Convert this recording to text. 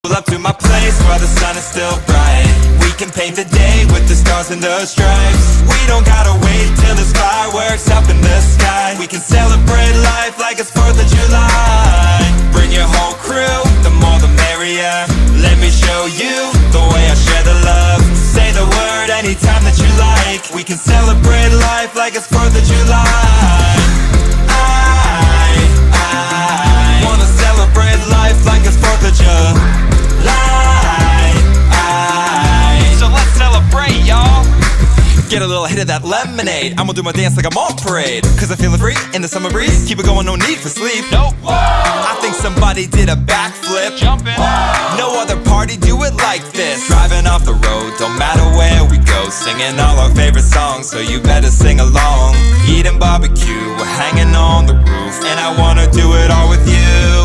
Pull up to my place while the sun is still bright. We can paint the day with the stars and the stripes. We don't gotta wait till there's fireworks up in the sky. We can celebrate life like it's 4th of July. Bring your whole crew, the more the merrier. Let me show you the way I share the love. Say the word anytime that you like. We can celebrate life like it's 4th of July. I wanna celebrate life like it's 4th of July. So let's celebrate, y'all. Get a little hit of that lemonade. I'ma do my dance like I'm on parade. Cause I'm feeling free in the summer breeze. Keep it going, no need for sleep. Nope. I think somebody did a backflip. Jumping. No other party do it like this. Driving off the road, don't matter where we go. Singing all our favorite songs, so you better sing along. Eating barbecue, we're hanging on the roof. And I wanna do it all with you.